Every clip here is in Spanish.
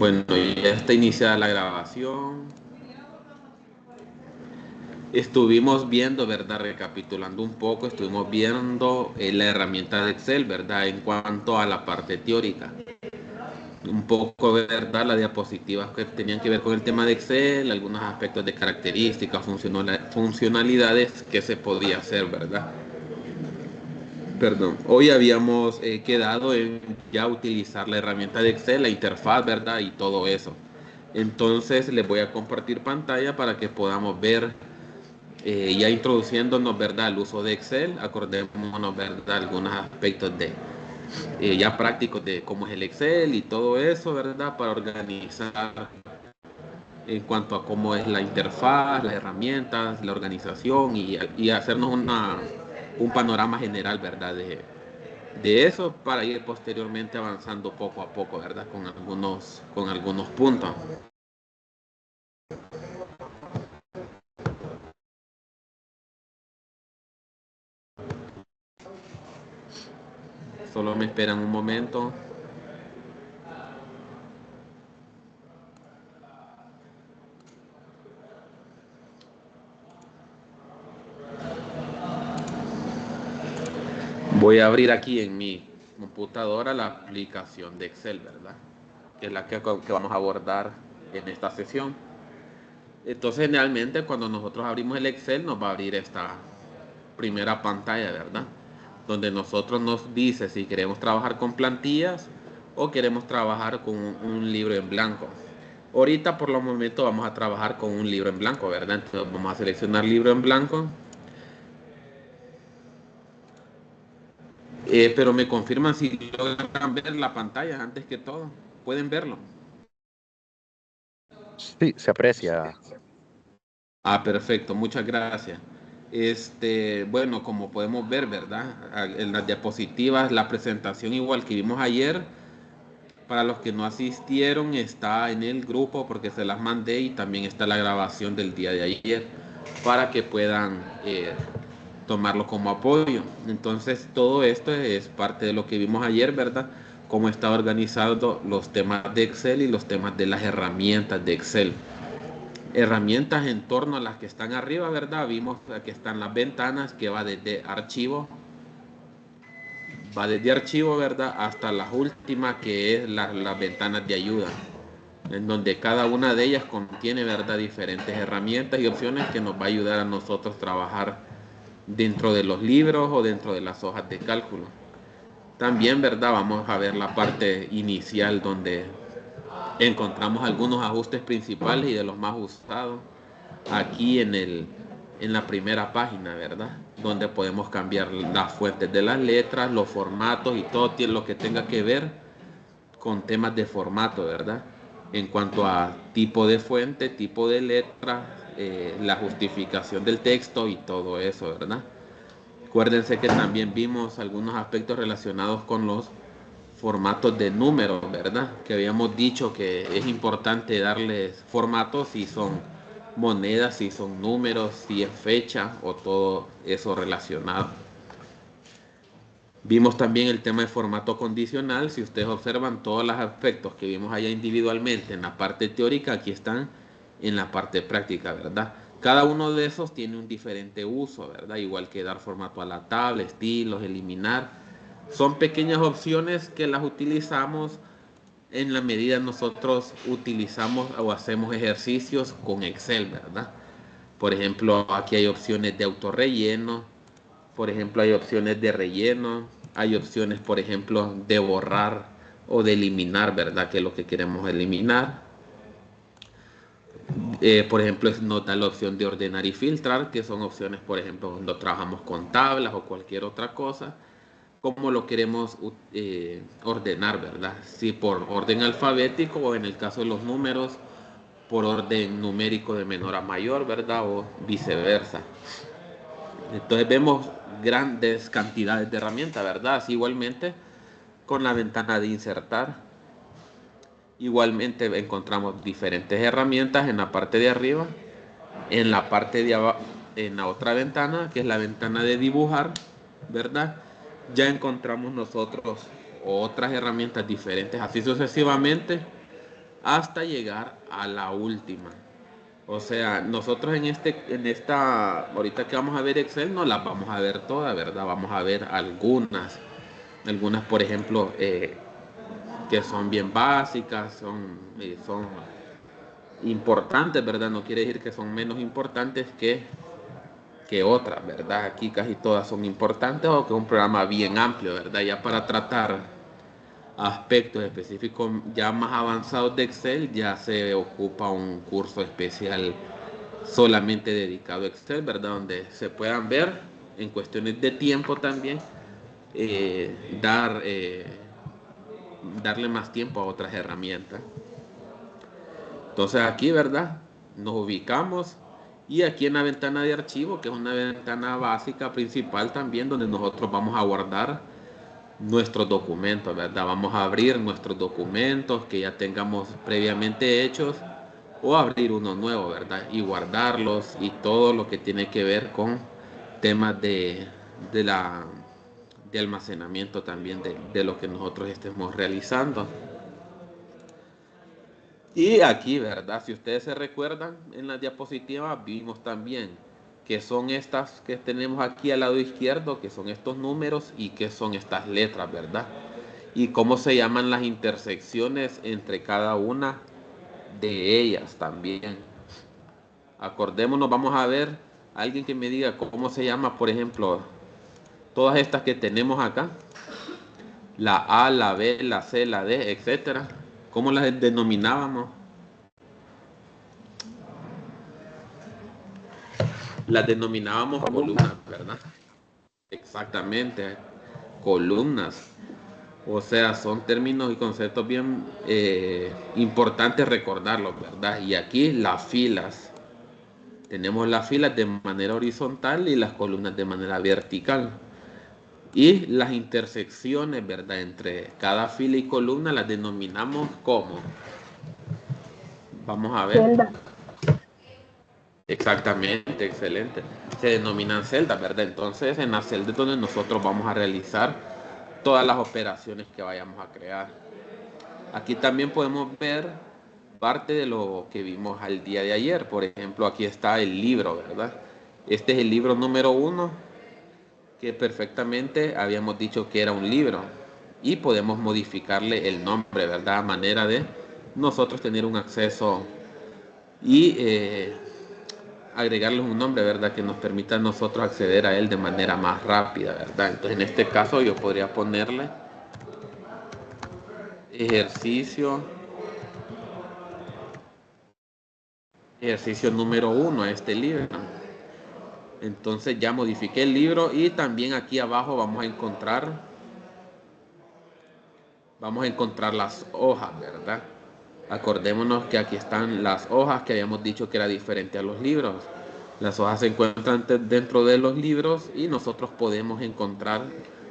Bueno, ya está iniciada la grabación. Estuvimos viendo, ¿verdad? Recapitulando un poco, estuvimos viendo la herramienta de Excel, ¿verdad? En cuanto a la parte teórica. Un poco, ¿verdad? Las diapositivas que tenían que ver con el tema de Excel, algunos aspectos de características, funcionalidades que se podía hacer, ¿verdad? Perdón, hoy habíamos quedado en ya utilizar la herramienta de Excel, la interfaz, ¿verdad? Y todo eso. Entonces les voy a compartir pantalla para que podamos ver, ya introduciéndonos, ¿verdad? Al uso de Excel, acordémonos, ¿verdad? Algunos aspectos de ya prácticos de cómo es el Excel y todo eso, ¿verdad? Para organizar en cuanto a cómo es la interfaz, las herramientas, la organización y hacernos un panorama general, ¿verdad? De eso para ir posteriormente avanzando poco a poco, ¿verdad? Con algunos puntos. Solo me esperan un momento. Voy a abrir aquí en mi computadora la aplicación de Excel, ¿verdad? Que es la que vamos a abordar en esta sesión. Entonces, generalmente cuando nosotros abrimos el Excel nos va a abrir esta primera pantalla, ¿verdad? Donde nosotros nos dice si queremos trabajar con plantillas o queremos trabajar con un libro en blanco. Ahorita por los momentos vamos a trabajar con un libro en blanco, ¿verdad? Entonces vamos a seleccionar libro en blanco. Pero me confirman si logran ver la pantalla antes que todo. Pueden verlo. Sí, se aprecia. Ah, perfecto, muchas gracias. Bueno, como podemos ver, ¿verdad? En las diapositivas, la presentación igual que vimos ayer, para los que no asistieron, está en el grupo porque se las mandé y también está la grabación del día de ayer para que puedan tomarlo como apoyo. Entonces, todo esto es parte de lo que vimos ayer, ¿verdad? Cómo está organizado los temas de Excel y los temas de las herramientas de Excel. Herramientas en torno a las que están arriba, ¿verdad? Vimos que están las ventanas que va desde archivo, ¿verdad? Hasta las últimas que es las ventanas de ayuda, en donde cada una de ellas contiene, ¿verdad? Diferentes herramientas y opciones que nos va a ayudar a nosotros trabajar dentro de los libros o dentro de las hojas de cálculo. También, ¿verdad? Vamos a ver la parte inicial donde encontramos algunos ajustes principales y de los más usados aquí en la primera página, ¿verdad? Donde podemos cambiar las fuentes de las letras, los formatos y todo lo que tenga que ver con temas de formato, ¿verdad? En cuanto a tipo de fuente, tipo de letra, la justificación del texto y todo eso, ¿verdad? Acuérdense que también vimos algunos aspectos relacionados con los formatos de números, ¿verdad? Que habíamos dicho que es importante darles formatos si son monedas, si son números, si es fecha o todo eso relacionado. Vimos también el tema de formato condicional. Si ustedes observan todos los aspectos que vimos allá individualmente en la parte teórica, aquí están en la parte práctica, ¿verdad? Cada uno de esos tiene un diferente uso, ¿verdad? Igual que dar formato a la tabla, estilos, eliminar. Son pequeñas opciones que las utilizamos en la medida nosotros utilizamos o hacemos ejercicios con Excel, ¿verdad? Por ejemplo, aquí hay opciones de autorrelleno, por ejemplo, hay opciones de relleno, hay opciones, por ejemplo, de borrar o de eliminar, ¿verdad? Que es lo que queremos eliminar. Por ejemplo, nos da la opción de ordenar y filtrar, que son opciones, por ejemplo, cuando trabajamos con tablas o cualquier otra cosa, cómo lo queremos ordenar, ¿verdad? Si por orden alfabético o en el caso de los números, por orden numérico de menor a mayor, ¿verdad? O viceversa. Entonces vemos grandes cantidades de herramientas, ¿verdad? Así igualmente con la ventana de insertar. Igualmente encontramos diferentes herramientas en la parte de arriba, en la parte de abajo, en la otra ventana, que es la ventana de dibujar, ¿verdad? Ya encontramos nosotros otras herramientas diferentes, así sucesivamente, hasta llegar a la última. O sea, nosotros ahorita que vamos a ver Excel, no las vamos a ver todas, ¿verdad? Vamos a ver algunas, por ejemplo, que son bien básicas, son importantes, ¿verdad? No quiere decir que son menos importantes que otras, ¿verdad? Aquí casi todas son importantes o que es un programa bien amplio, ¿verdad? Ya para tratar aspectos específicos ya más avanzados de Excel, ya se ocupa un curso especial solamente dedicado a Excel, ¿verdad? Donde se puedan ver en cuestiones de tiempo también, eh, dar, eh, darle más tiempo a otras herramientas. Entonces aquí, ¿verdad? Nos ubicamos y aquí en la ventana de archivo, que es una ventana básica principal también, donde nosotros vamos a guardar nuestros documentos, ¿verdad? Vamos a abrir nuestros documentos que ya tengamos previamente hechos o abrir uno nuevo, ¿verdad? Y guardarlos y todo lo que tiene que ver con temas de la, de almacenamiento también de lo que nosotros estemos realizando. Y aquí, ¿verdad? Si ustedes se recuerdan, en la diapositiva vimos también que son estas que tenemos aquí al lado izquierdo, que son estos números y que son estas letras, ¿verdad? Y cómo se llaman las intersecciones entre cada una de ellas también. Acordémonos, vamos a ver alguien que me diga cómo se llama, por ejemplo, todas estas que tenemos acá, la A, la B, la C, la D, etcétera. ¿Cómo las denominábamos? Las denominábamos columnas, ¿verdad? Exactamente, columnas. O sea, son términos y conceptos bien importantes recordarlos, ¿verdad? Y aquí las filas. Tenemos las filas de manera horizontal y las columnas de manera vertical. Y las intersecciones, ¿verdad? Entre cada fila y columna las denominamos como. Vamos a ver. Celda. Exactamente, excelente. Se denominan celdas, ¿verdad? Entonces, en las celdas es donde nosotros vamos a realizar todas las operaciones que vayamos a crear. Aquí también podemos ver parte de lo que vimos al día de ayer. Por ejemplo, aquí está el libro, ¿verdad? Este es el libro número 1, que perfectamente habíamos dicho que era un libro. Y podemos modificarle el nombre, ¿verdad? A manera de nosotros tener un acceso y agregarles un nombre, ¿verdad? Que nos permita a nosotros acceder a él de manera más rápida, ¿verdad? Entonces, en este caso yo podría ponerle ejercicio, ejercicio número 1 a este libro. Entonces ya modifiqué el libro y también aquí abajo vamos a encontrar las hojas, ¿verdad? Acordémonos que aquí están las hojas que habíamos dicho que era diferente a los libros. Las hojas se encuentran dentro de los libros y nosotros podemos encontrar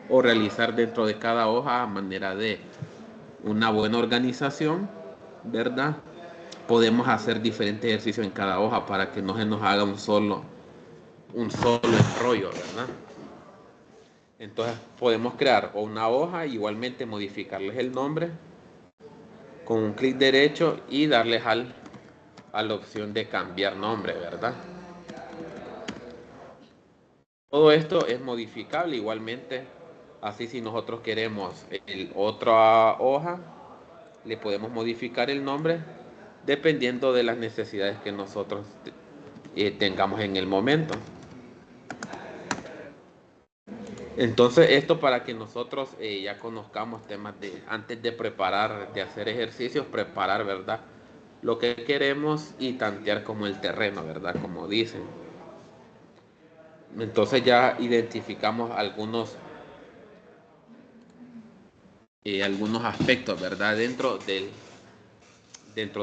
o realizar dentro de cada hoja a manera de una buena organización, ¿verdad? Podemos hacer diferentes ejercicios en cada hoja para que no se nos haga un solo enrollo, ¿verdad? Entonces podemos crear una hoja y igualmente modificarles el nombre con un clic derecho y darles a la opción de cambiar nombre, ¿verdad? Todo esto es modificable igualmente. Así si nosotros queremos otra hoja, le podemos modificar el nombre dependiendo de las necesidades que nosotros tengamos en el momento. Entonces, esto para que nosotros ya conozcamos temas antes de preparar, de hacer ejercicios, preparar, ¿verdad? Lo que queremos y tantear como el terreno, ¿verdad? Como dicen. Entonces ya identificamos algunos aspectos, ¿verdad? Dentro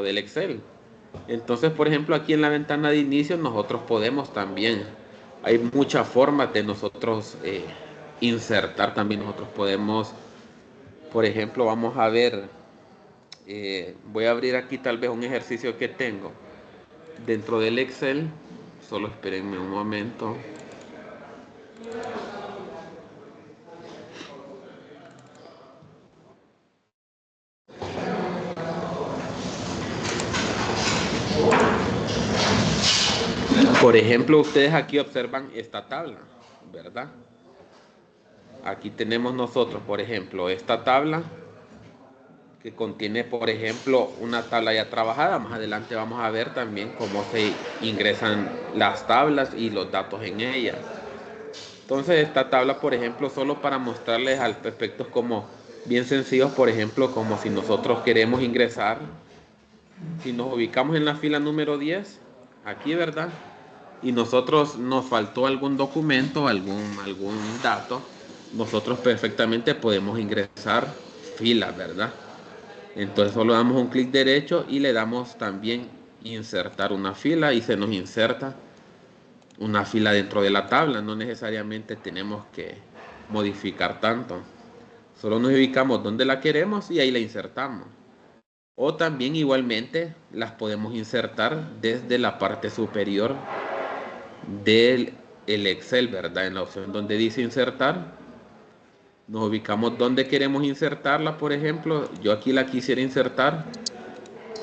del Excel. Entonces, por ejemplo, aquí en la ventana de inicio nosotros podemos también, hay muchas formas de nosotros insertar también, nosotros podemos, por ejemplo, vamos a ver, voy a abrir aquí tal vez un ejercicio que tengo dentro del Excel, solo espérenme un momento. Por ejemplo, ustedes aquí observan esta tabla, ¿verdad? Aquí tenemos nosotros, por ejemplo, esta tabla que contiene, por ejemplo, una tabla ya trabajada. Más adelante vamos a ver también cómo se ingresan las tablas y los datos en ellas. Entonces, esta tabla, por ejemplo, solo para mostrarles aspectos como bien sencillos, por ejemplo, como si nosotros queremos ingresar, si nos ubicamos en la fila número 10, aquí, ¿verdad? Y nosotros nos faltó algún documento, algún dato, nosotros perfectamente podemos ingresar filas, ¿verdad? Entonces solo damos un clic derecho y le damos también insertar una fila y se nos inserta una fila dentro de la tabla. No necesariamente tenemos que modificar tanto. Solo nos ubicamos donde la queremos y ahí la insertamos. O también igualmente las podemos insertar desde la parte superior del Excel, ¿verdad? En la opción donde dice insertar, nos ubicamos donde queremos insertarla. Por ejemplo, yo aquí la quisiera insertar,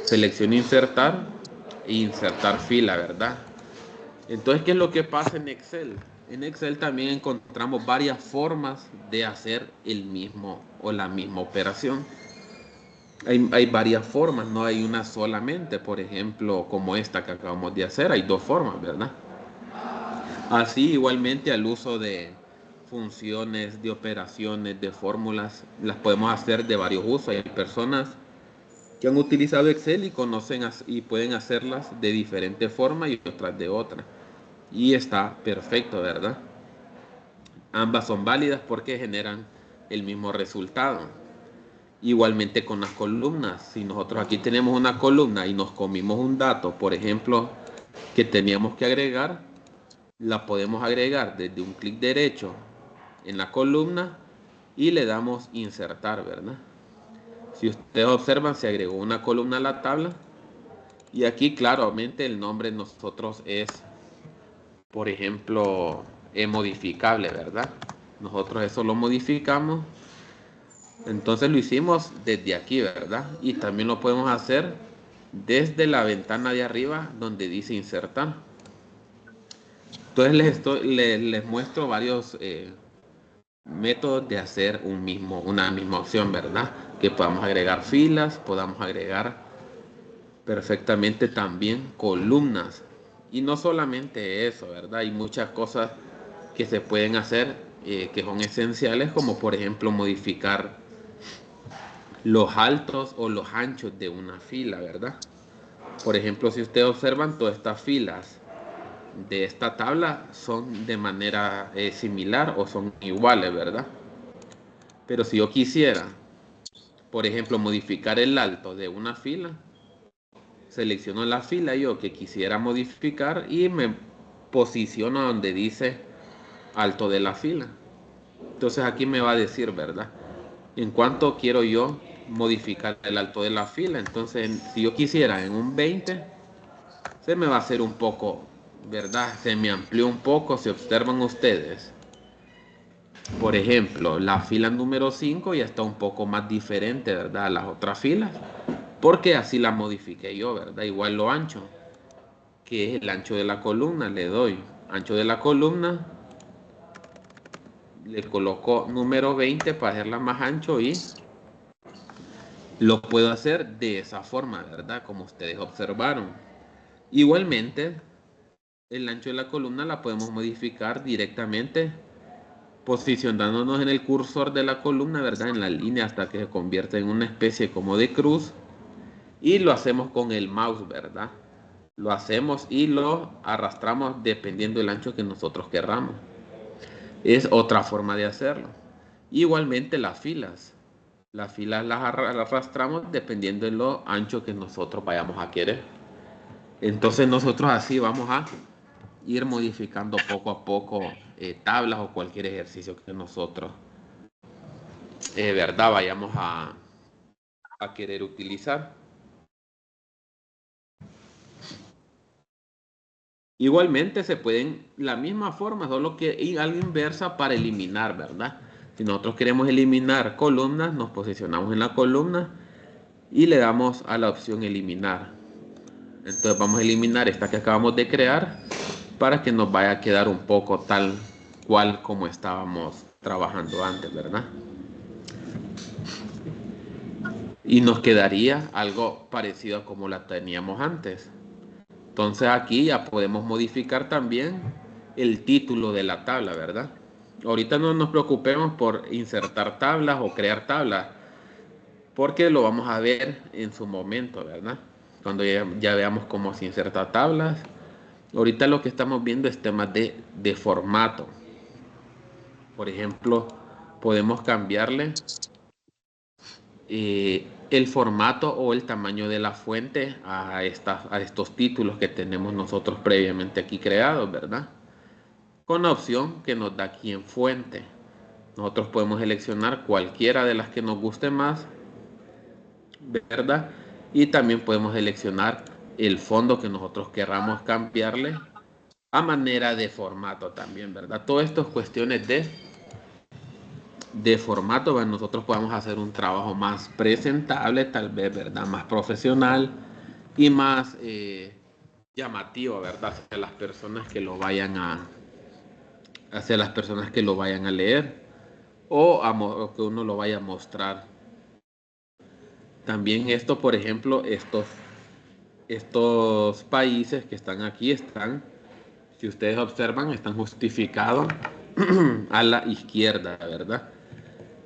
selecciono insertar e insertar fila, ¿verdad? Entonces, ¿qué es lo que pasa en Excel? En Excel también encontramos varias formas de hacer el mismo o la misma operación. Hay varias formas, no hay una solamente. Por ejemplo, como esta que acabamos de hacer, hay dos formas, ¿verdad? Así igualmente al uso de funciones, de operaciones, de fórmulas, las podemos hacer de varios usos. Hay personas que han utilizado Excel y conocen y pueden hacerlas de diferente forma y otras de otra. Y está perfecto, ¿verdad? Ambas son válidas porque generan el mismo resultado. Igualmente con las columnas. Si nosotros aquí tenemos una columna y nos comimos un dato, por ejemplo, que teníamos que agregar, la podemos agregar desde un clic derecho en la columna y le damos insertar, ¿verdad? Si ustedes observan, se agregó una columna a la tabla y aquí claramente el nombre de nosotros es, por ejemplo, modificable, ¿verdad? Nosotros eso lo modificamos, entonces lo hicimos desde aquí, ¿verdad? Y también lo podemos hacer desde la ventana de arriba donde dice insertar. Entonces les muestro varios métodos de hacer una misma opción, ¿verdad? Que podamos agregar filas, podamos agregar perfectamente también columnas. Y no solamente eso, ¿verdad? Hay muchas cosas que se pueden hacer que son esenciales, como por ejemplo modificar los altos o los anchos de una fila, ¿verdad? Por ejemplo, si ustedes observan, todas estas filas de esta tabla son de manera similar o son iguales, ¿verdad? Pero si yo quisiera, por ejemplo, modificar el alto de una fila, selecciono la fila yo que quisiera modificar y me posiciono donde dice alto de la fila. Entonces aquí me va a decir, ¿verdad? En cuánto quiero yo modificar el alto de la fila. Entonces, si yo quisiera en un 20, se me va a hacer un poco, ¿verdad? Se me amplió un poco, si observan ustedes. Por ejemplo, la fila número 5 ya está un poco más diferente, ¿verdad? A las otras filas, porque así la modifiqué yo, ¿verdad? Igual lo ancho, que es el ancho de la columna, le doy ancho de la columna, le coloco número 20 para hacerla más ancho y lo puedo hacer de esa forma, ¿verdad? Como ustedes observaron. Igualmente, el ancho de la columna la podemos modificar directamente posicionándonos en el cursor de la columna, ¿verdad? En la línea hasta que se convierta en una especie como de cruz. Y lo hacemos con el mouse, ¿verdad? Lo hacemos y lo arrastramos dependiendo del ancho que nosotros querramos. Es otra forma de hacerlo. Igualmente las filas. Las filas las arrastramos dependiendo de lo ancho que nosotros vayamos a querer. Entonces nosotros así vamos a ir modificando poco a poco tablas o cualquier ejercicio que nosotros, verdad, vayamos a querer utilizar. Igualmente se pueden, la misma forma, solo que a la inversa para eliminar, ¿verdad? Si nosotros queremos eliminar columnas, nos posicionamos en la columna y le damos a la opción eliminar. Entonces vamos a eliminar esta que acabamos de crear para que nos vaya a quedar un poco tal cual como estábamos trabajando antes, ¿verdad? Y nos quedaría algo parecido a como la teníamos antes. Entonces aquí ya podemos modificar también el título de la tabla, ¿verdad? Ahorita no nos preocupemos por insertar tablas o crear tablas, porque lo vamos a ver en su momento, ¿verdad? Cuando ya veamos cómo se inserta tablas. Ahorita lo que estamos viendo es temas de formato. Por ejemplo, podemos cambiarle el formato o el tamaño de la fuente a estos títulos que tenemos nosotros previamente aquí creados, ¿verdad? Con la opción que nos da aquí en fuente. Nosotros podemos seleccionar cualquiera de las que nos guste más, ¿verdad? Y también podemos seleccionar el fondo que nosotros querramos cambiarle a manera de formato también, ¿verdad? Todo esto es cuestiones de formato, ¿verdad? Nosotros podemos hacer un trabajo más presentable, tal vez, ¿verdad? Más profesional y más llamativo, ¿verdad? Hacia las personas que lo vayan hacia las personas que lo vayan a leer o que uno lo vaya a mostrar. También esto, por ejemplo, estos países que están aquí están, si ustedes observan, están justificados a la izquierda, ¿verdad?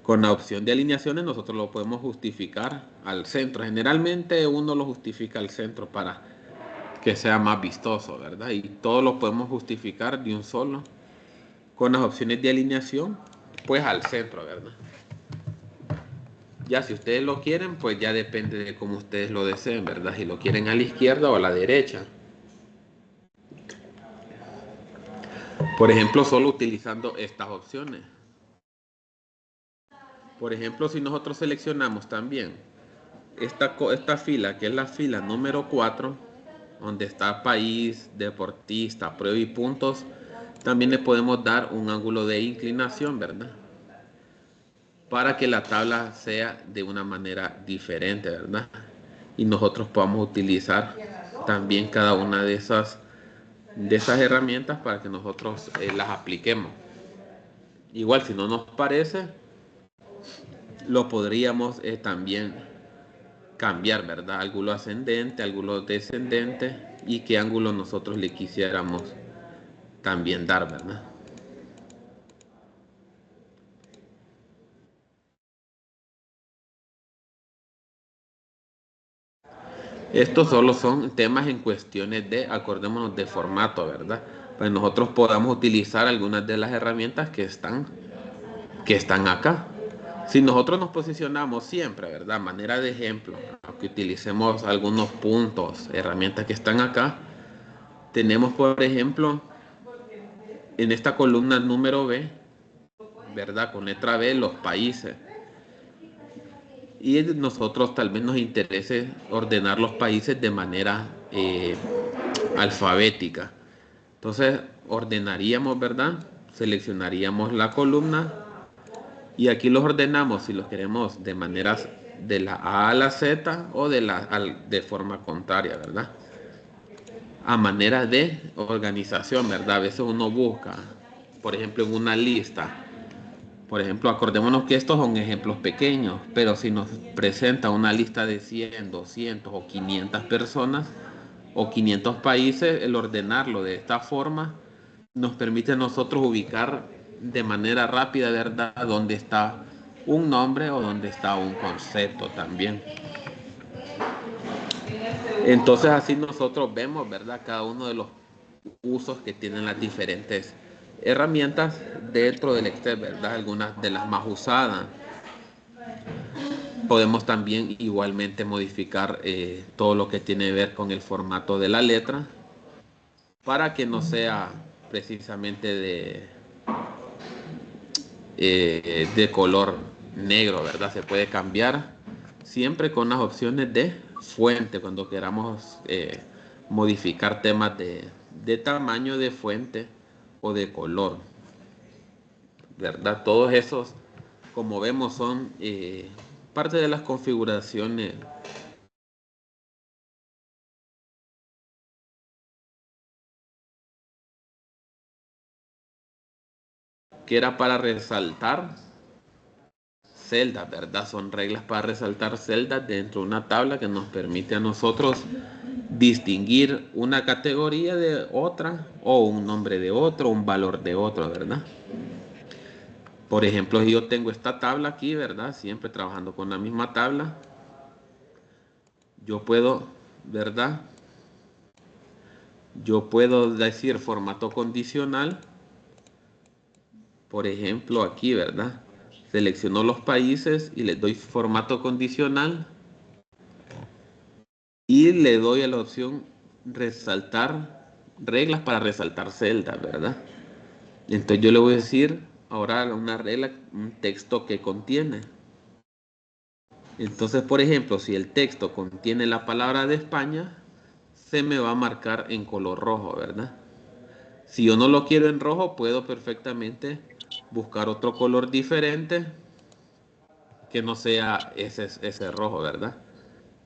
Con la opción de alineaciones nosotros lo podemos justificar al centro. Generalmente uno lo justifica al centro para que sea más vistoso, ¿verdad? Y todo lo podemos justificar de un solo. Con las opciones de alineación, pues al centro, ¿verdad? Ya si ustedes lo quieren, pues ya depende de cómo ustedes lo deseen, ¿verdad? Si lo quieren a la izquierda o a la derecha. Por ejemplo, solo utilizando estas opciones. Por ejemplo, si nosotros seleccionamos también esta fila, que es la fila número 4, donde está país, deportista, prueba y puntos, también le podemos dar un ángulo de inclinación, ¿verdad? Para que la tabla sea de una manera diferente, ¿verdad? Y nosotros podamos utilizar también cada una de esas herramientas para que nosotros las apliquemos. Igual si no nos parece, lo podríamos también cambiar, ¿verdad? Ángulo ascendente, ángulo descendente y qué ángulo nosotros le quisiéramos también dar, ¿verdad? Estos solo son temas en cuestiones acordémonos, de formato, ¿verdad? Pues nosotros podamos utilizar algunas de las herramientas que están acá. Si nosotros nos posicionamos siempre, ¿verdad? Manera de ejemplo, aunque utilicemos algunos puntos, herramientas que están acá, tenemos, por ejemplo, en esta columna número B, ¿verdad? Con letra B, los países. Y nosotros tal vez nos interese ordenar los países de manera alfabética. Entonces ordenaríamos, ¿verdad? Seleccionaríamos la columna y aquí los ordenamos si los queremos de maneras de la A a la Z o de forma contraria, ¿verdad? A manera de organización, ¿verdad? A veces uno busca, por ejemplo, en una lista. Por ejemplo, acordémonos que estos son ejemplos pequeños, pero si nos presenta una lista de 100, 200 o 500 personas o 500 países, el ordenarlo de esta forma nos permite a nosotros ubicar de manera rápida, ¿verdad?, dónde está un nombre o dónde está un concepto también. Entonces así nosotros vemos, ¿verdad?, cada uno de los usos que tienen las diferentes herramientas dentro del Excel, ¿verdad? Algunas de las más usadas. Podemos también igualmente modificar todo lo que tiene que ver con el formato de la letra para que no sea precisamente de color negro, ¿verdad? Se puede cambiar siempre con las opciones de fuente cuando queramos modificar temas de tamaño de fuente o de color, ¿verdad? Todos esos, como vemos, son parte de las configuraciones que era para resaltar celdas, ¿verdad? Son reglas para resaltar celdas dentro de una tabla que nos permite a nosotros distinguir una categoría de otra o un nombre de otro, un valor de otro, ¿verdad? Por ejemplo, si yo tengo esta tabla aquí, ¿verdad? Siempre trabajando con la misma tabla, yo puedo, ¿verdad? Yo puedo decir formato condicional, por ejemplo, aquí, ¿verdad? Selecciono los países y les doy formato condicional y le doy a la opción resaltar reglas para resaltar celdas, ¿verdad? Entonces yo le voy a decir ahora una regla, un texto que contiene. Entonces, por ejemplo, si el texto contiene la palabra de España, se me va a marcar en color rojo, ¿verdad? Si yo no lo quiero en rojo, puedo perfectamente buscar otro color diferente que no sea ese rojo, ¿verdad?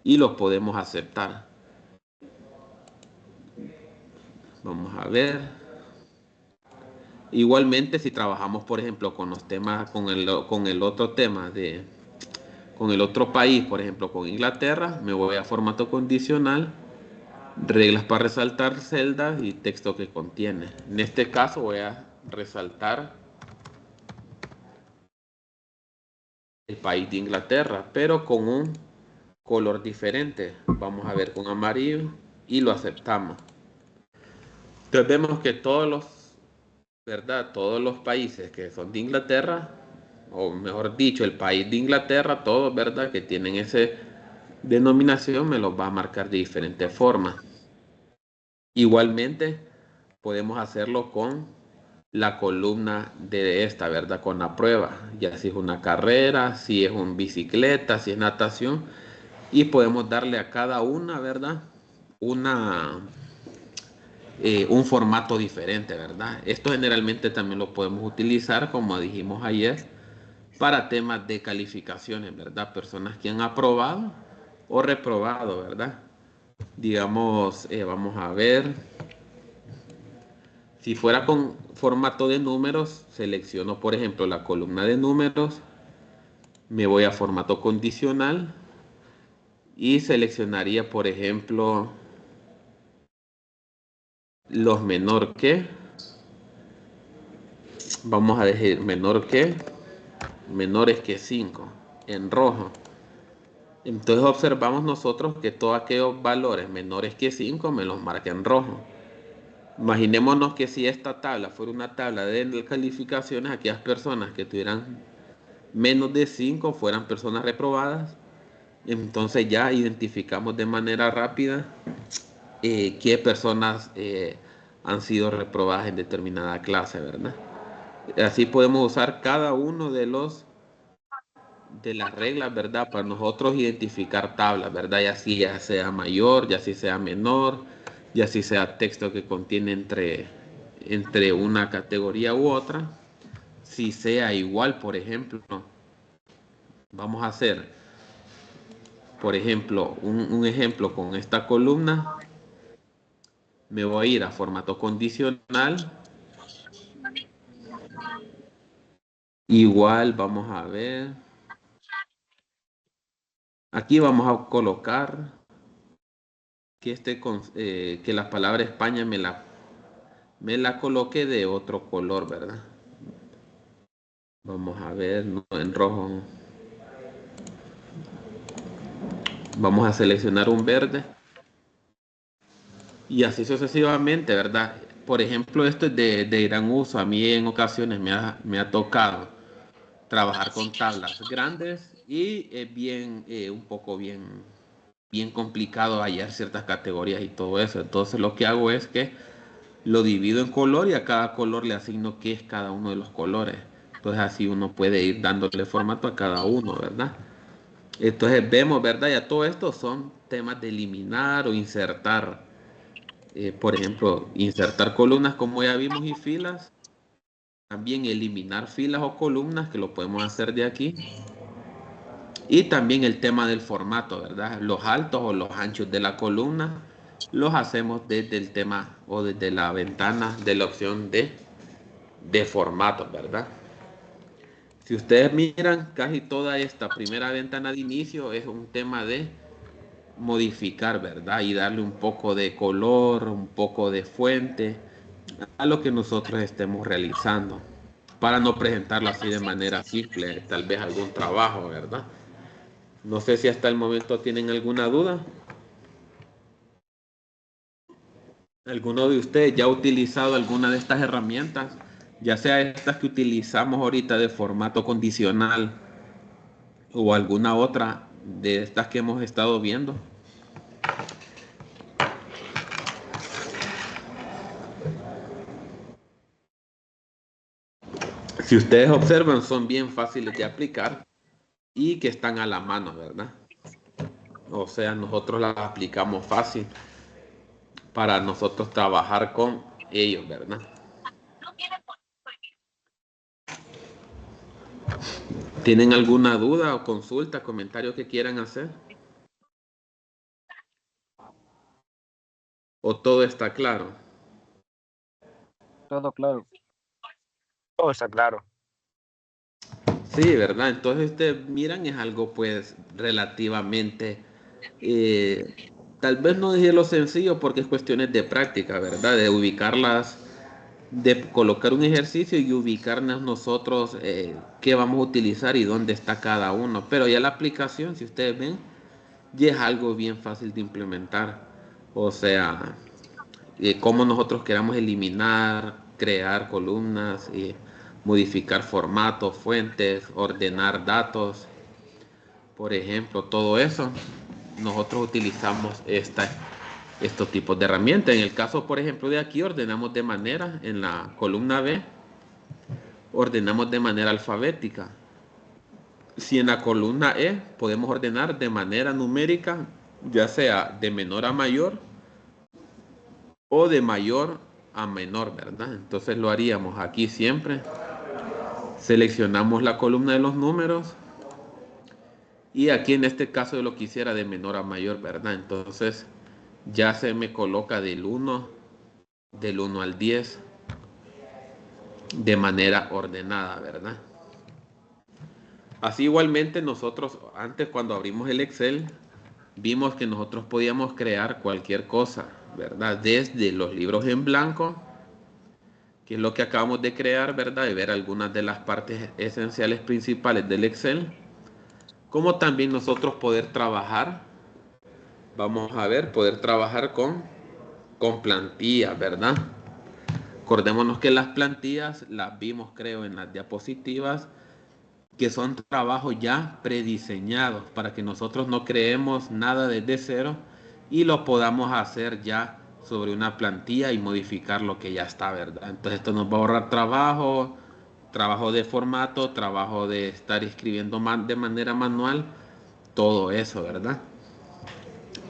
Y lo podemos aceptar. Vamos a ver. Igualmente, si trabajamos, por ejemplo, con los temas, con el otro tema con el otro país, por ejemplo, con Inglaterra, me voy a formato condicional, reglas para resaltar celdas y texto que contiene. En este caso voy a resaltar el país de Inglaterra, pero con un color diferente. Vamos a ver con amarillo y lo aceptamos. Entonces vemos que ¿verdad? Todos los países que son de Inglaterra, o mejor dicho, el país de Inglaterra, todos, ¿verdad? Que tienen esa denominación, me los va a marcar de diferentes formas. Igualmente, podemos hacerlo con la columna de esta, ¿verdad? Con la prueba, ya si es una carrera, si es una bicicleta, si es natación, y podemos darle a cada una, ¿verdad? Una, un formato diferente, ¿verdad? Esto generalmente también lo podemos utilizar, como dijimos ayer, para temas de calificaciones, ¿verdad? Personas que han aprobado o reprobado, ¿verdad? Digamos, vamos a ver, si fuera con formato de números, selecciono, por ejemplo, la columna de números, me voy a formato condicional y seleccionaría, por ejemplo, los menor que, vamos a decir menor que, menores que 5 en rojo. Entonces observamos nosotros que todos aquellos valores menores que 5 me los marca en rojo. Imaginémonos que si esta tabla fuera una tabla de calificaciones, aquellas personas que tuvieran menos de 5 fueran personas reprobadas. Entonces ya identificamos de manera rápida qué personas han sido reprobadas en determinada clase, ¿verdad? Así podemos usar cada uno de las reglas, ¿verdad? Para nosotros identificar tablas, ¿verdad? Ya sea mayor, ya si sea menor, ya si sea texto que contiene entre una categoría u otra. Si sea igual, por ejemplo, vamos a hacer, por ejemplo, un ejemplo con esta columna. Me voy a ir a formato condicional. Igual vamos a ver. Aquí vamos a colocar que la palabra España me la coloque de otro color, ¿verdad? Vamos a ver, no, en rojo. Vamos a seleccionar un verde. Y así sucesivamente, ¿verdad? Por ejemplo, esto es de gran uso. A mí en ocasiones me ha tocado trabajar con tablas grandes y es bien, un poco bien complicado hallar ciertas categorías y todo eso. Entonces lo que hago es que lo divido en color y a cada color le asigno qué es cada uno de los colores. Entonces así uno puede ir dándole formato a cada uno, ¿verdad? Entonces vemos, ¿verdad? Ya todo esto son temas de eliminar o insertar. Por ejemplo, insertar columnas como ya vimos y filas. También eliminar filas o columnas que lo podemos hacer de aquí. Y también el tema del formato, ¿verdad? Los altos o los anchos de la columna los hacemos desde el tema o desde la ventana de la opción de de formatos, ¿verdad? Si ustedes miran, casi toda esta primera ventana de inicio es un tema de modificar, ¿verdad? Y darle un poco de color, un poco de fuente a lo que nosotros estemos realizando, para no presentarlo así de manera simple, tal vez algún trabajo, ¿verdad? No sé si hasta el momento tienen alguna duda. ¿Alguno de ustedes ya ha utilizado alguna de estas herramientas? Ya sea estas que utilizamos ahorita de formato condicional o alguna otra de estas que hemos estado viendo. Si ustedes observan, son bien fáciles de aplicar y que están a la mano, ¿verdad? O sea, nosotros las aplicamos fácil para nosotros trabajar con ellos, ¿verdad? ¿Tienen alguna duda o consulta, comentario que quieran hacer? ¿O todo está claro? Todo claro. Todo está claro. Sí, ¿verdad? Entonces ustedes miran, es algo pues relativamente, tal vez no decirlo sencillo porque es cuestiones de práctica, ¿verdad? De ubicarlas, de colocar un ejercicio y ubicarnos nosotros qué vamos a utilizar y dónde está cada uno. Pero ya la aplicación, si ustedes ven, ya es algo bien fácil de implementar. O sea, cómo nosotros queramos eliminar, crear columnas, modificar formatos, fuentes, ordenar datos, por ejemplo, todo eso, nosotros utilizamos estos tipos de herramientas. En el caso, por ejemplo, de aquí, ordenamos de manera, en la columna B, ordenamos de manera alfabética. Si en la columna E podemos ordenar de manera numérica, ya sea de menor a mayor o de mayor a menor, ¿verdad? Entonces lo haríamos aquí siempre. Seleccionamos la columna de los números y aquí en este caso yo lo quisiera de menor a mayor, ¿verdad? Entonces ya se me coloca del 1 al 10 de manera ordenada, ¿verdad? Así igualmente nosotros antes cuando abrimos el Excel vimos que nosotros podíamos crear cualquier cosa, ¿verdad? Desde los libros en blanco, que es lo que acabamos de crear, ¿verdad? De ver algunas de las partes esenciales principales del Excel, como también nosotros poder trabajar, vamos a ver, poder trabajar con plantillas, ¿verdad? Acordémonos que las plantillas las vimos, creo, en las diapositivas, que son trabajos ya prediseñados para que nosotros no creemos nada desde cero y lo podamos hacer ya sobre una plantilla y modificar lo que ya está, ¿verdad? Entonces esto nos va a ahorrar trabajo, trabajo de formato, trabajo de estar escribiendo de manera manual, todo eso, ¿verdad?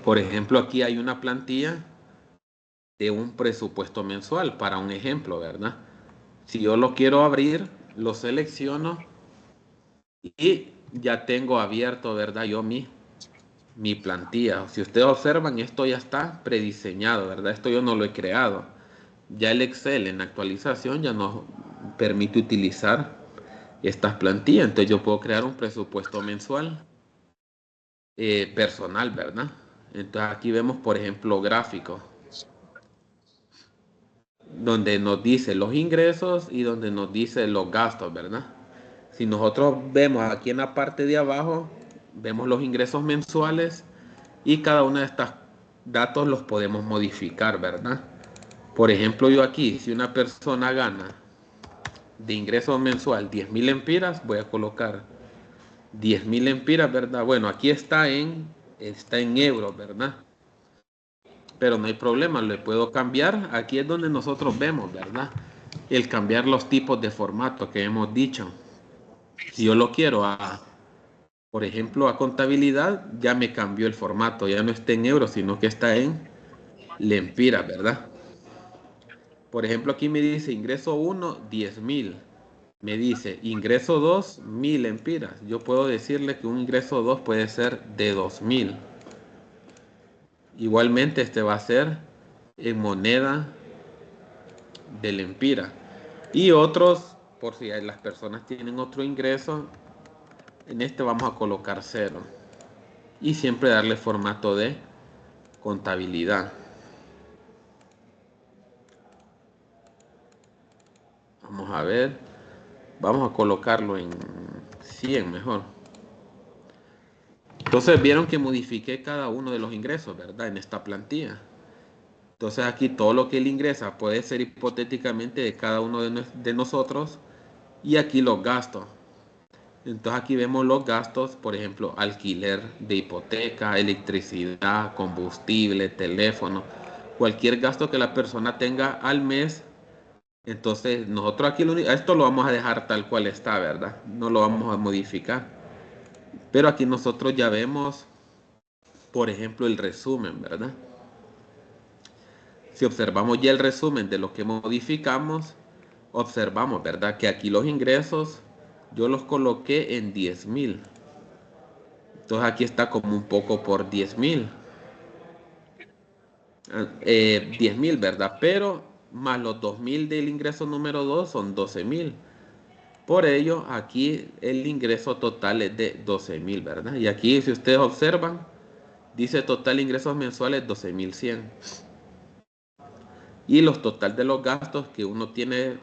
Por ejemplo, aquí hay una plantilla de un presupuesto mensual para un ejemplo, ¿verdad? Si yo lo quiero abrir, lo selecciono y ya tengo abierto, ¿verdad? Yo mi plantilla. Si ustedes observan, esto ya está prediseñado, ¿verdad? Esto yo no lo he creado. Ya el Excel en actualización ya nos permite utilizar estas plantillas. Entonces yo puedo crear un presupuesto mensual personal, ¿verdad? Entonces aquí vemos, por ejemplo, gráficos, donde nos dice los ingresos y donde nos dice los gastos, ¿verdad? Si nosotros vemos aquí en la parte de abajo, vemos los ingresos mensuales y cada uno de estos datos los podemos modificar, ¿verdad? Por ejemplo, yo aquí, si una persona gana de ingreso mensual 10.000 empiras, voy a colocar 10.000 empiras, ¿verdad? Bueno, aquí está en euros, ¿verdad? Pero no hay problema, le puedo cambiar. Aquí es donde nosotros vemos, ¿verdad? El cambiar los tipos de formato que hemos dicho. Si yo lo quiero por ejemplo, a contabilidad, ya me cambió el formato, ya no está en euros, sino que está en lempiras, ¿verdad? Por ejemplo, aquí me dice ingreso 1, 10.000. Me dice ingreso 2, 1.000 empiras. Yo puedo decirle que un ingreso 2 puede ser de 2.000. Igualmente, este va a ser en moneda de lempira. Y otros, por si las personas tienen otro ingreso, en este vamos a colocar cero. Y siempre darle formato de contabilidad. Vamos a ver. Vamos a colocarlo en 100 mejor. Entonces vieron que modifiqué cada uno de los ingresos, ¿verdad? En esta plantilla. Entonces aquí todo lo que él ingresa puede ser hipotéticamente de cada uno de nosotros. Y aquí los gastos. Entonces aquí vemos los gastos, por ejemplo, alquiler de hipoteca, electricidad, combustible, teléfono, cualquier gasto que la persona tenga al mes. Entonces nosotros aquí esto lo vamos a dejar tal cual está, ¿verdad? No lo vamos a modificar. Pero aquí nosotros ya vemos, por ejemplo, el resumen, ¿verdad? Si observamos ya el resumen de lo que modificamos, observamos, ¿verdad? Que aquí los ingresos yo los coloqué en 10,000. Entonces aquí está como un poco por 10,000. 10,000, ¿verdad? Pero más los 2,000 del ingreso número 2 son 12,000. Por ello, aquí el ingreso total es de 12,000, ¿verdad? Y aquí, si ustedes observan, dice total ingresos mensuales 12,100. Y los total de los gastos que uno tiene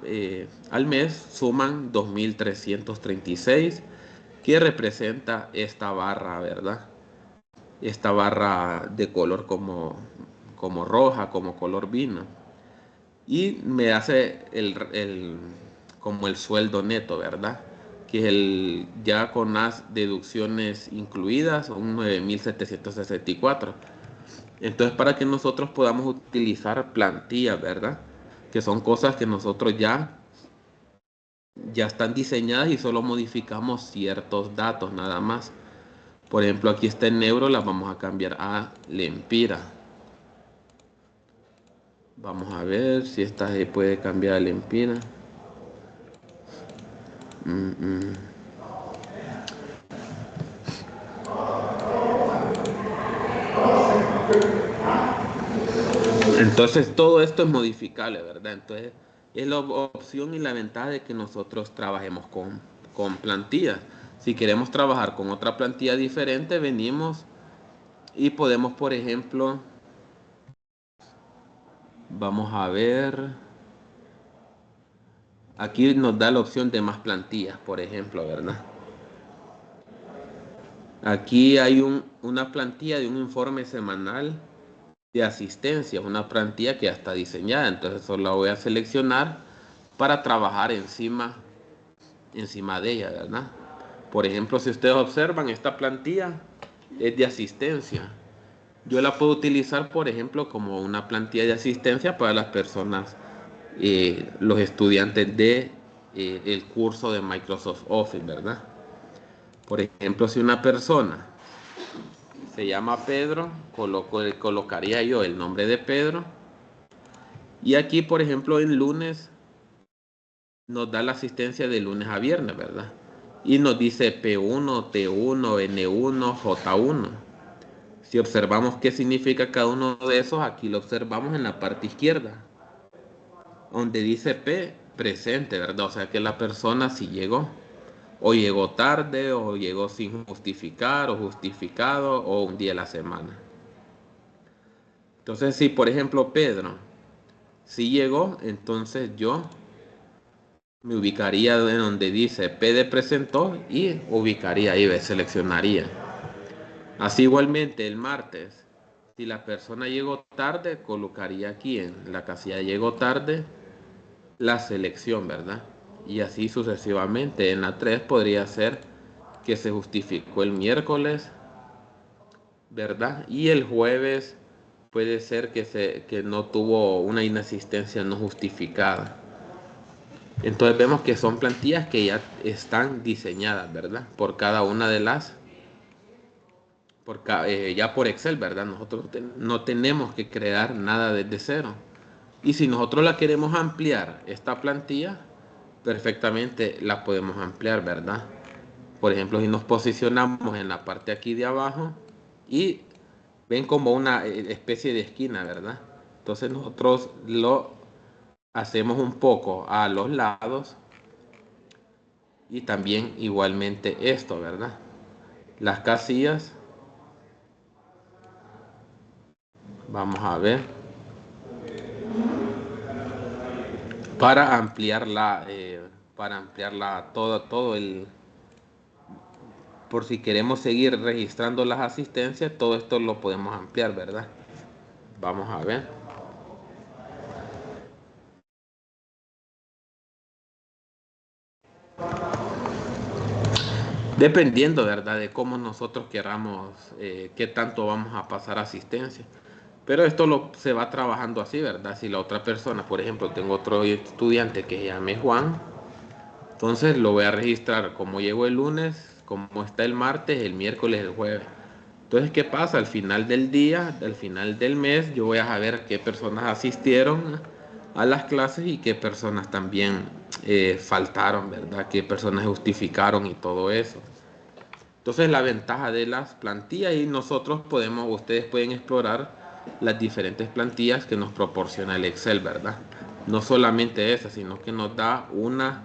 al mes suman 2,336, que representa esta barra, ¿verdad? Esta barra de color como roja, como color vino. Y me hace como el sueldo neto, ¿verdad? Que es ya con las deducciones incluidas, un 9,764. Entonces, para que nosotros podamos utilizar plantillas, ¿verdad? Que son cosas que nosotros ya están diseñadas y solo modificamos ciertos datos nada más. Por ejemplo, aquí está en euro, las vamos a cambiar a lempira. Vamos a ver si esta se puede cambiar a lempira. Entonces todo esto es modificable, ¿verdad? Entonces es la opción y la ventaja de que nosotros trabajemos con plantillas. Si queremos trabajar con otra plantilla diferente, venimos y podemos, por ejemplo, vamos a ver, aquí nos da la opción de más plantillas, por ejemplo, ¿verdad? Aquí hay una plantilla de un informe semanal de asistencia, una plantilla que ya está diseñada, entonces solo la voy a seleccionar para trabajar encima de ella, ¿verdad? Por ejemplo, si ustedes observan, esta plantilla es de asistencia. Yo la puedo utilizar, por ejemplo, como una plantilla de asistencia para las personas, los estudiantes de el curso de Microsoft Office, ¿verdad? Por ejemplo, si una persona se llama Pedro, colocaría yo el nombre de Pedro. Y aquí, por ejemplo, en lunes nos da la asistencia de lunes a viernes, ¿verdad? Y nos dice P1, T1, N1, J1. Si observamos qué significa cada uno de esos, aquí lo observamos en la parte izquierda, donde dice P, presente, ¿verdad? O sea que la persona sí llegó, o llegó tarde, o llegó sin justificar, o justificado, o un día de la semana. Entonces, si por ejemplo Pedro sí llegó, entonces yo me ubicaría en donde dice P de presentó y ubicaría ahí, seleccionaría. Así igualmente el martes, si la persona llegó tarde, colocaría aquí en la casilla llegó tarde la selección, ¿verdad? Y así sucesivamente. En la 3 podría ser que se justificó el miércoles, ¿verdad? Y el jueves puede ser que no tuvo una inasistencia no justificada. Entonces vemos que son plantillas que ya están diseñadas, ¿verdad? Por cada una de las, ya por Excel, ¿verdad? Nosotros no tenemos que crear nada desde cero. Y si nosotros la queremos ampliar, esta plantilla, perfectamente la podemos ampliar, ¿verdad? Por ejemplo, si nos posicionamos en la parte aquí de abajo y ven como una especie de esquina, ¿verdad? Entonces nosotros lo hacemos un poco a los lados y también igualmente esto, ¿verdad? Las casillas, vamos a ver, para ampliarla todo el, por si queremos seguir registrando las asistencias, todo esto lo podemos ampliar, ¿verdad? Vamos a ver. Dependiendo, ¿verdad? De cómo nosotros queramos, qué tanto vamos a pasar asistencia. Pero esto se va trabajando así, ¿verdad? Si la otra persona, por ejemplo, tengo otro estudiante que se llame Juan, entonces lo voy a registrar como llegó el lunes, como está el martes, el miércoles, el jueves. Entonces, ¿qué pasa? Al final del día, al final del mes, yo voy a saber qué personas asistieron a las clases y qué personas también faltaron, ¿verdad? Qué personas justificaron y todo eso. Entonces, la ventaja de las plantillas y nosotros ustedes pueden explorar las diferentes plantillas que nos proporciona el Excel, ¿verdad? No solamente esa, sino que nos da una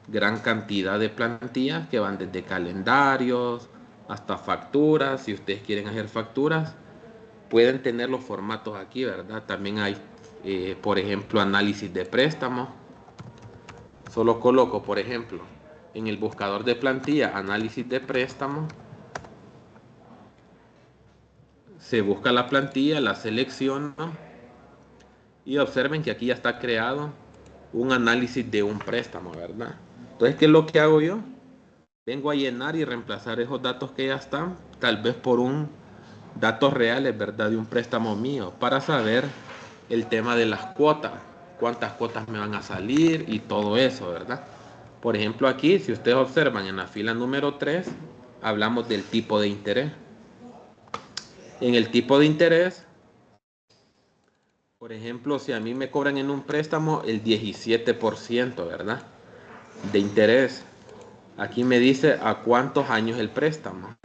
gran cantidad de plantillas que van desde calendarios hasta facturas. Si ustedes quieren hacer facturas, pueden tener los formatos aquí, ¿verdad? También hay, por ejemplo, análisis de préstamos. Solo coloco, por ejemplo, en el buscador de plantilla, análisis de préstamos. Se busca la plantilla, la selecciona y observen que aquí ya está creado un análisis de un préstamo, ¿verdad? Entonces, ¿qué es lo que hago yo? Vengo a llenar y reemplazar esos datos que ya están, tal vez por datos reales, ¿verdad? De un préstamo mío, para saber el tema de las cuotas, cuántas cuotas me van a salir y todo eso, ¿verdad? Por ejemplo, aquí, si ustedes observan en la fila número 3, hablamos del tipo de interés. En el tipo de interés, por ejemplo, si a mí me cobran en un préstamo el 17%, ¿verdad? De interés. Aquí me dice a cuántos años el préstamo.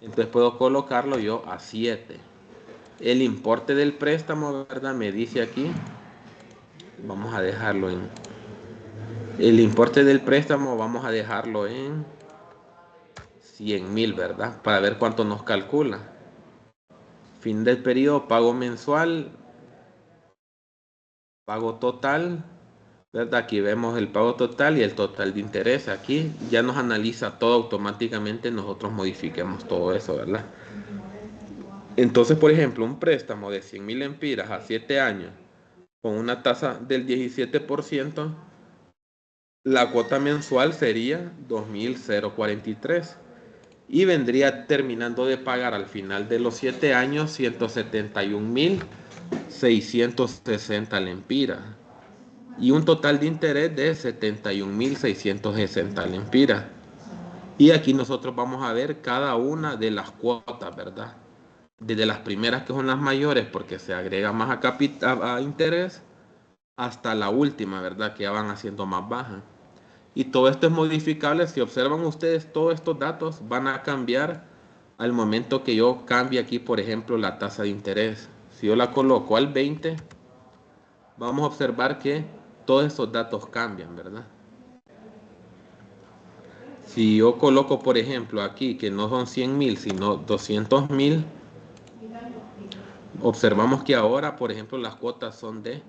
Entonces puedo colocarlo yo a 7. El importe del préstamo, ¿verdad? Me dice aquí. Vamos a dejarlo en... El importe del préstamo vamos a dejarlo en 100,000, ¿verdad? Para ver cuánto nos calcula. Fin del periodo, pago mensual, pago total, ¿verdad? Aquí vemos el pago total y el total de interés. Aquí ya nos analiza todo automáticamente, nosotros modifiquemos todo eso, ¿verdad? Entonces, por ejemplo, un préstamo de 100,000 lempiras a 7 años con una tasa del 17%, la cuota mensual sería 2,043 y vendría terminando de pagar al final de los 7 años 171,660 lempiras y un total de interés de 71,660 lempiras. Y aquí nosotros vamos a ver cada una de las cuotas, ¿verdad? Desde las primeras, que son las mayores porque se agrega más a interés, hasta la última, ¿verdad? Que ya van haciendo más bajas. Y todo esto es modificable. Si observan ustedes, todos estos datos van a cambiar al momento que yo cambie aquí, por ejemplo, la tasa de interés. Si yo la coloco al 20, vamos a observar que todos estos datos cambian, ¿verdad? Si yo coloco, por ejemplo, aquí que no son 100,000, sino 200,000, observamos que ahora, por ejemplo, las cuotas son de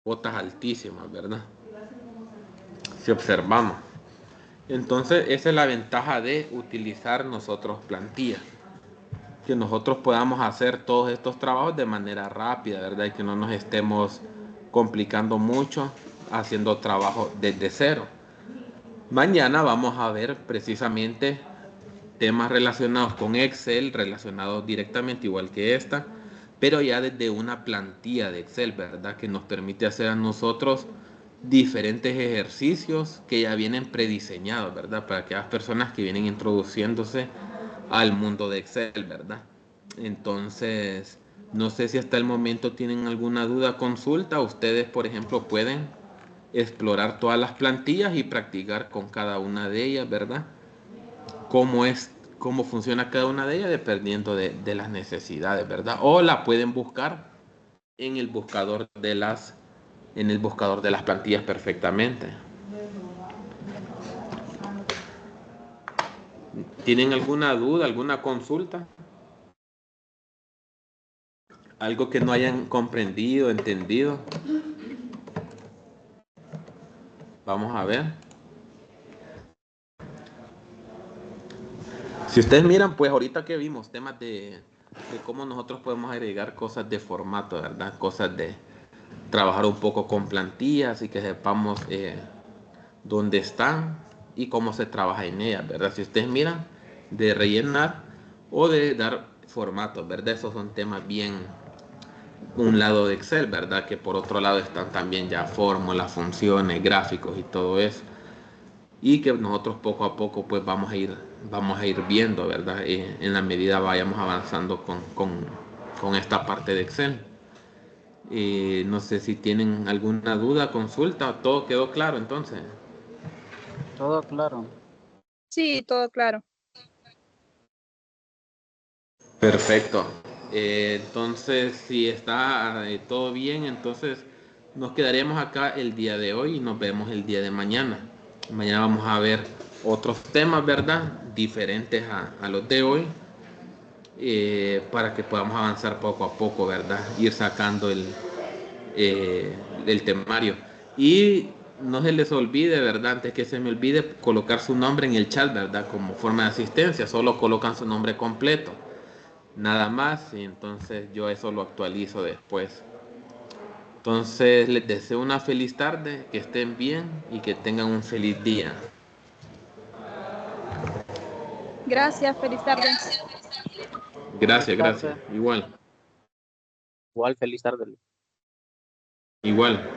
cuotas altísimas, ¿verdad? Si observamos. Entonces, esa es la ventaja de utilizar nosotros plantillas. Que nosotros podamos hacer todos estos trabajos de manera rápida, ¿verdad? Y que no nos estemos complicando mucho haciendo trabajo desde cero. Mañana vamos a ver precisamente temas relacionados con Excel, relacionados directamente igual que esta, pero ya desde una plantilla de Excel, ¿verdad? Que nos permite hacer a nosotros diferentes ejercicios que ya vienen prediseñados, ¿verdad? Para aquellas personas que vienen introduciéndose al mundo de Excel, ¿verdad? Entonces, no sé si hasta el momento tienen alguna duda, consulta. Ustedes, por ejemplo, pueden explorar todas las plantillas y practicar con cada una de ellas, ¿verdad? Cómo cómo funciona cada una de ellas dependiendo de las necesidades, ¿verdad? O la pueden buscar en el buscador de las plantillas perfectamente. ¿Tienen alguna duda, alguna consulta? ¿Algo que no hayan comprendido, entendido? Vamos a ver. Si ustedes miran, pues ahorita que vimos temas de cómo nosotros podemos agregar cosas de formato, ¿verdad? Cosas de trabajar un poco con plantillas y que sepamos dónde están y cómo se trabaja en ellas, ¿verdad? Si ustedes miran, de rellenar o de dar formatos, ¿verdad? Esos son temas bien, un lado de Excel, ¿verdad? Que por otro lado están también ya fórmulas, funciones, gráficos y todo eso. Y que nosotros poco a poco pues vamos a ir viendo, ¿verdad? En la medida vayamos avanzando con esta parte de Excel. No sé si tienen alguna duda, consulta, todo quedó claro entonces. Todo claro. Sí, todo claro. Perfecto. Entonces, si está todo bien, entonces nos quedaremos acá el día de hoy y nos vemos el día de mañana. Mañana vamos a ver otros temas, ¿verdad? Diferentes a los de hoy, para que podamos avanzar poco a poco, ¿verdad? Ir sacando el temario. Y no se les olvide, ¿verdad? Antes que se me olvide, colocar su nombre en el chat, ¿verdad? Como forma de asistencia. Solo colocan su nombre completo. Nada más. Y entonces yo eso lo actualizo después. Entonces les deseo una feliz tarde, que estén bien y que tengan un feliz día. Gracias, feliz tarde. Gracias, Feliz gracias. tarde. Igual, Igual, feliz tarde. igual.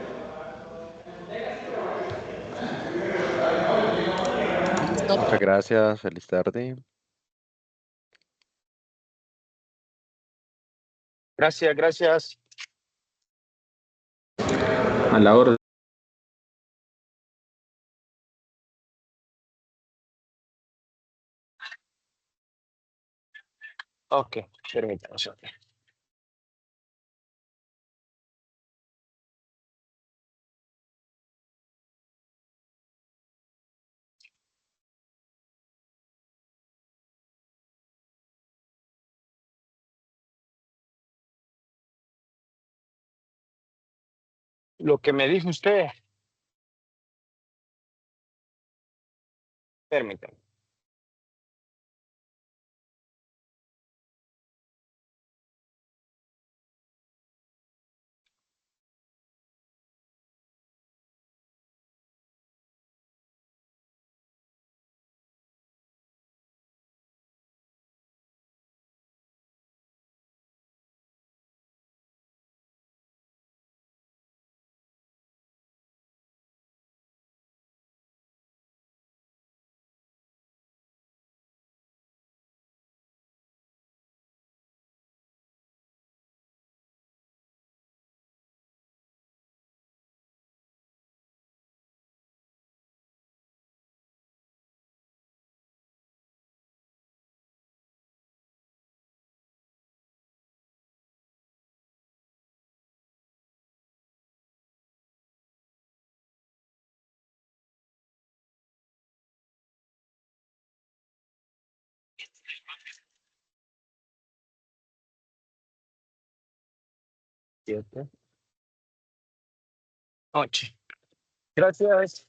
Listo. Muchas gracias, feliz tarde. Gracias, gracias. A la hora. Ok, permítanos. Lo que me dijo usted, permítame. Siete, ocho. Gracias.